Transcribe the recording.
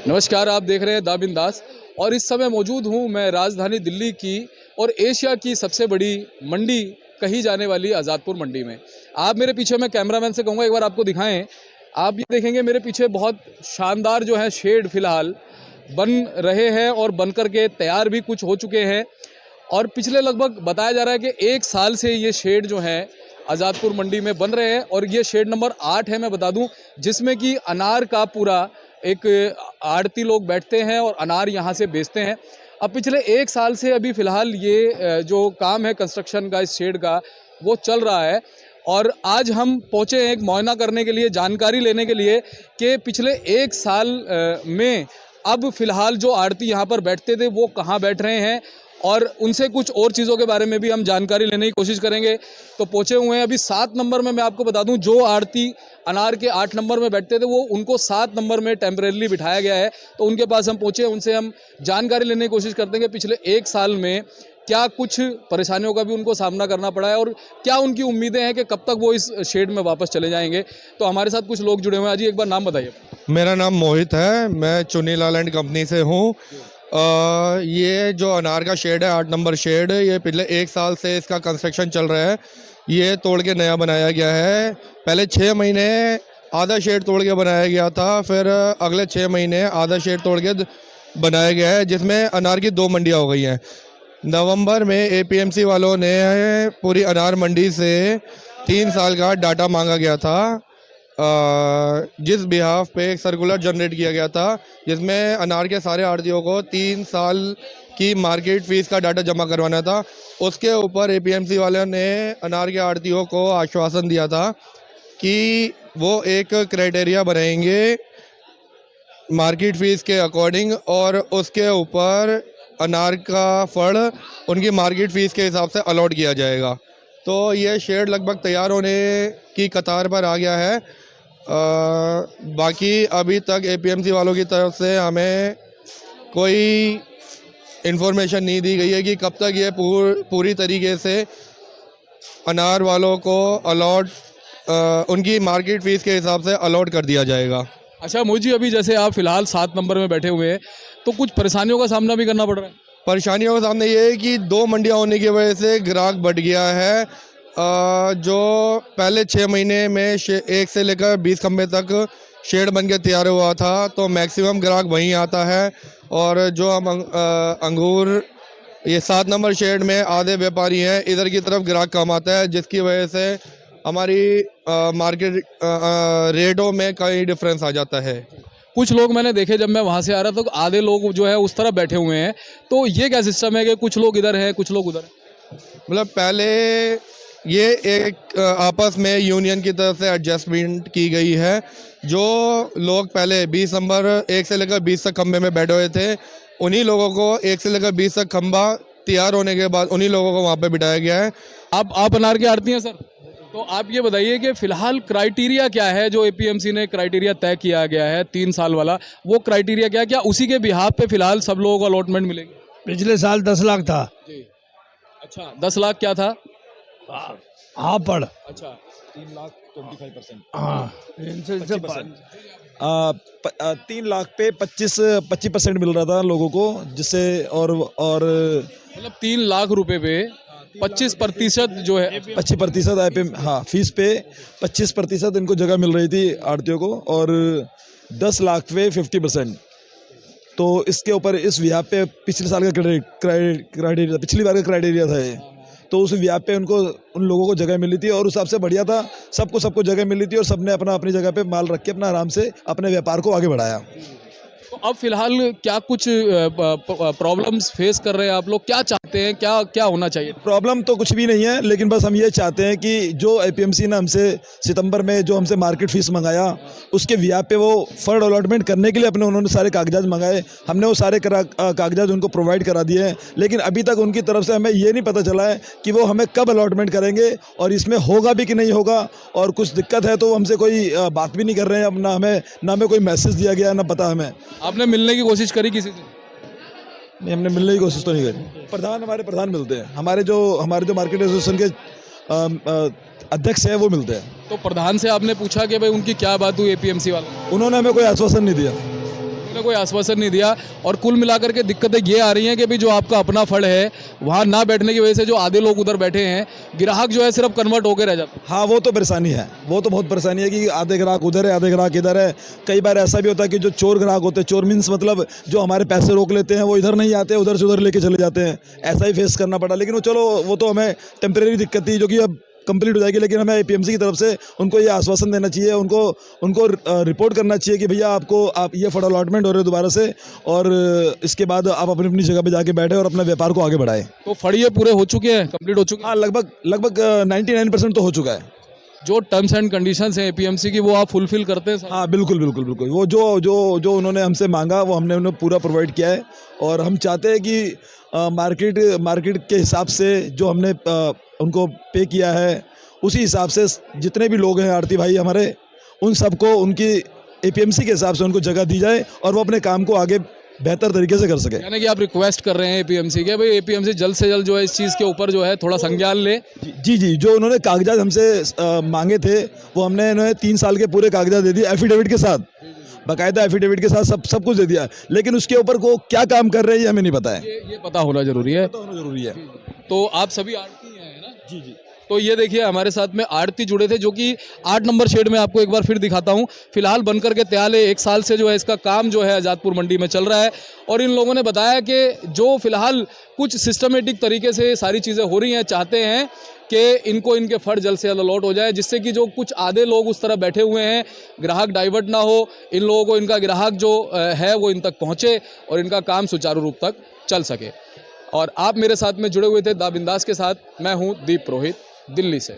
नमस्कार, आप देख रहे हैं द बिंदास और इस समय मौजूद हूँ मैं राजधानी दिल्ली की और एशिया की सबसे बड़ी मंडी कही जाने वाली आज़ादपुर मंडी में। आप मेरे पीछे, मैं कैमरामैन से कहूँगा एक बार आपको दिखाएं। आप ये देखेंगे मेरे पीछे बहुत शानदार जो है शेड फिलहाल बन रहे हैं और बन कर के तैयार भी कुछ हो चुके हैं। और पिछले लगभग बताया जा रहा है कि 1 साल से ये शेड जो है आज़ादपुर मंडी में बन रहे हैं और ये शेड नंबर 8 है, मैं बता दूं, जिसमें कि अनार का पूरा एक आड़ती लोग बैठते हैं और अनार यहाँ से बेचते हैं। अब पिछले 1 साल से अभी फ़िलहाल ये जो काम है कंस्ट्रक्शन का इस शेड का वो चल रहा है। और आज हम पहुँचे हैं एक मुआयना करने के लिए, जानकारी लेने के लिए कि पिछले 1 साल में अब फ़िलहाल जो आड़ती यहाँ पर बैठते थे वो कहाँ बैठ रहे हैं और उनसे कुछ और चीज़ों के बारे में भी हम जानकारी लेने की कोशिश करेंगे। तो पहुँचे हुए हैं अभी 7 नंबर में। मैं आपको बता दूं, जो आड़ती अनार के 8 नंबर में बैठते थे वो उनको 7 नंबर में टेम्परेरीली बिठाया गया है। तो उनके पास हम पहुँचे, उनसे हम जानकारी लेने की कोशिश करते हैं कि पिछले 1 साल में क्या कुछ परेशानियों का भी उनको सामना करना पड़ा है और क्या उनकी उम्मीदें हैं कि कब तक वो इस शेड में वापस चले जाएंगे। तो हमारे साथ कुछ लोग जुड़े हुए हैं। जी, एक बार नाम बताइए। मेरा नाम मोहित है, मैं चुनीलाल एंड कंपनी से हूँ। ये जो अनार का शेड है, 8 नंबर शेड, ये पिछले 1 साल से इसका कंस्ट्रक्शन चल रहा है। ये तोड़ के नया बनाया गया है। पहले 6 महीने आधा शेड तोड़ के बनाया गया था, फिर अगले 6 महीने आधा शेड तोड़ के बनाया गया है, जिसमें अनार की 2 मंडियाँ हो गई हैं। नवंबर में एपीएमसी वालों ने पूरी अनार मंडी से 3 साल का डाटा मांगा गया था, जिस बिहाफ पे एक सर्कुलर जनरेट किया गया था, जिसमें अनार के सारे आड़तियों को 3 साल की मार्केट फीस का डाटा जमा करवाना था। उसके ऊपर एपीएमसी वालों ने अनार के आड़तियों को आश्वासन दिया था कि वो एक क्राइटेरिया बनाएंगे मार्केट फीस के अकॉर्डिंग और उसके ऊपर अनार का फड़ उनकी मार्केट फीस के हिसाब से अलॉट किया जाएगा। तो ये शेड लगभग तैयार होने की कतार पर आ गया है। बाकी अभी तक एपीएमसी वालों की तरफ से हमें कोई इन्फॉर्मेशन नहीं दी गई है कि कब तक ये पूरी तरीके से अनार वालों को अलॉट उनकी मार्केट फीस के हिसाब से अलॉट कर दिया जाएगा। अच्छा मोहित जी, अभी जैसे आप फिलहाल 7 नंबर में बैठे हुए हैं तो कुछ परेशानियों का सामना भी करना पड़ रहा है। परेशानियों का सामने ये है कि 2 मंडियाँ होने की वजह से ग्राहक बढ़ गया है। जो पहले 6 महीने में 1 से लेकर 20 खंबे तक शेड बन के तैयार हुआ था, तो मैक्सिमम ग्राहक वहीं आता है। और जो हम अंगूर, ये 7 नंबर शेड में आधे व्यापारी हैं, इधर की तरफ ग्राहक कम आता है, जिसकी वजह से हमारी मार्केट रेटों में कई डिफरेंस आ जाता है। कुछ लोग मैंने देखे, जब मैं वहाँ से आ रहा था तो आधे लोग जो है उस तरफ बैठे हुए हैं। तो ये क्या सिस्टम है कि कुछ लोग इधर हैं कुछ लोग उधर हैं? मतलब पहले ये एक आपस में यूनियन की तरफ से एडजस्टमेंट की गई है। जो लोग पहले 20 नंबर 1 से लेकर 20 तक खंबे में बैठे हुए थे, उन्हीं लोगों को 1 से लेकर 20 तक खंबा तैयार होने के बाद उन्हीं लोगों को वहाँ पे बिठाया गया है। आप अनार के आड़ती हैं सर, तो आप ये बताइए कि फिलहाल क्राइटेरिया क्या है जो एपीएमसी ने क्राइटेरिया तय किया गया है 3 साल वाला, वो क्राइटेरिया क्या है? क्या उसी के बिहाफ पे फिलहाल सब लोगों को अलॉटमेंट मिलेगी? पिछले साल 10 लाख था। जी, अच्छा 10 लाख क्या था? हाँ पढ़। अच्छा 3,25%। हाँ 3 लाख पे 25% मिल रहा था लोगों को, जिससे और मतलब 3 लाख रुपए पे 25% जो है 25% आए पे, हाँ फीस पे 25% इनको जगह मिल रही थी आड़तियों को, और 10 लाख पे 50%। तो इसके ऊपर इस व्याप पे पिछले साल का क्राइटेरिया, पिछली बार का क्राइटेरिया था ये, तो उस व्याप पे उन लोगों को जगह मिली थी और उस हिसाब से बढ़िया था। सबको जगह मिली थी और सबने अपनी जगह पे माल रख के अपना आराम से अपने व्यापार को आगे बढ़ाया। तो अब फिलहाल क्या कुछ प्रॉब्लम्स फेस कर रहे हैं आप लोग? क्या चाहते हैं, क्या होना चाहिए? प्रॉब्लम तो कुछ भी नहीं है, लेकिन बस हम ये चाहते हैं कि जो एपीएमसी ने हमसे सितंबर में जो हमसे मार्केट फीस मंगाया, उसके व्याप पे वो फंड अलॉटमेंट करने के लिए उन्होंने सारे कागजात मंगाए। हमने वो सारे कागजात उनको प्रोवाइड करा दिए हैं, लेकिन अभी तक उनकी तरफ से हमें ये नहीं पता चला है कि वो हमें कब अलॉटमेंट करेंगे और इसमें होगा भी कि नहीं होगा। और कुछ दिक्कत है तो हमसे कोई बात भी नहीं कर रहे हैं, ना हमें कोई मैसेज दिया गया, ना पता हमें। आपने मिलने की कोशिश करी किसी से? नहीं, हमने मिलने की कोशिश तो नहीं करी। हमारे प्रधान मिलते हैं, हमारे जो मार्केट एसोसिएशन के अध्यक्ष हैं वो मिलते हैं। तो प्रधान से आपने पूछा कि भाई उनकी क्या बात हुई एपीएमसी वालों? उन्होंने हमें कोई आश्वासन नहीं दिया। ने कोई आश्वासन नहीं दिया और कुल मिलाकर के दिक्कतें ये आ रही हैं कि भी जो आपका अपना फड़ है वहाँ ना बैठने की वजह से जो आधे लोग उधर बैठे हैं, ग्राहक जो है सिर्फ कन्वर्ट होकर रह जाता है। हाँ, वो तो परेशानी है, वो तो बहुत परेशानी है कि आधे ग्राहक उधर है, आधे ग्राहक इधर है। कई बार ऐसा भी होता है कि जो चोर ग्राहक होते हैं, चोर मीन्स मतलब जो हमारे पैसे रोक लेते हैं, वो इधर नहीं आते, उधर से उधर लेके चले जाते हैं। ऐसा ही फेस करना पड़ा, लेकिन वो चलो वो तो हमें टेम्परेरी दिक्कत थी जो कि अब कंप्लीट हो जाएगी। लेकिन हमें एपीएमसी की तरफ से उनको ये आश्वासन देना चाहिए, उनको रिपोर्ट करना चाहिए कि भैया आप ये फंड अलॉटमेंट हो रहे दोबारा से, और इसके बाद आप अपनी अपनी जगह पे जाके बैठे और अपने व्यापार को आगे बढ़ाएं। तो फड़ ये पूरे हो चुके हैं, कंप्लीट हो चुके हैं? हाँ, लगभग 99% तो हो चुका है। जो टर्म्स एंड कंडीशंस हैं एपीएमसी की वो आप फुलफिल करते हैं सर? हाँ, बिल्कुल। वो जो उन्होंने हमसे मांगा वो हमने उन्हें पूरा प्रोवाइड किया है। और हम चाहते हैं कि मार्केट के हिसाब से जो हमने उनको पे किया है, उसी हिसाब से जितने भी लोग हैं आड़ती भाई हमारे, उन सबको उनकी एपीएमसी के हिसाब से उनको जगह दी जाए और वो अपने काम को आगे बेहतर तरीके से कर सके। यानी कि आप रिक्वेस्ट कर रहे हैं एपीएमसी के, भाई एपीएमसी जल्द से जल्द जो है इस चीज़ के ऊपर जो है थोड़ा संज्ञान ले। जी, जो उन्होंने कागजात हमसे मांगे थे वो हमने उन्हें 3 साल के पूरे कागजात दे दिए, एफिडेविट के साथ, बाकायदा एफिडेविट के साथ सब कुछ दे दिया। लेकिन उसके ऊपर को क्या काम कर रहे हैं ये हमें नहीं पता है। ये पता होना जरूरी है। तो आप सभी आड़ती हैं ना? जी। तो ये देखिए हमारे साथ में आड़ती जुड़े थे जो कि 8 नंबर शेड में आपको एक बार फिर दिखाता हूँ। फिलहाल बनकर के तैयार है, 1 साल से जो है इसका काम जो है आज़ादपुर मंडी में चल रहा है। और इन लोगों ने बताया कि जो फिलहाल कुछ सिस्टमेटिक तरीके से सारी चीज़ें हो रही हैं, चाहते हैं कि इनको इनके फंड जल्द से जल्द अलॉट हो जाए, जिससे कि जो कुछ आधे लोग उस तरह बैठे हुए हैं, ग्राहक डाइवर्ट ना हो, इन लोगों को इनका ग्राहक जो है वो इन तक पहुँचे और इनका काम सुचारू रूप तक चल सके। और आप मेरे साथ में जुड़े हुए थे दा बिंदास के साथ, मैं हूँ दीप पुरोहित, दिल्ली से।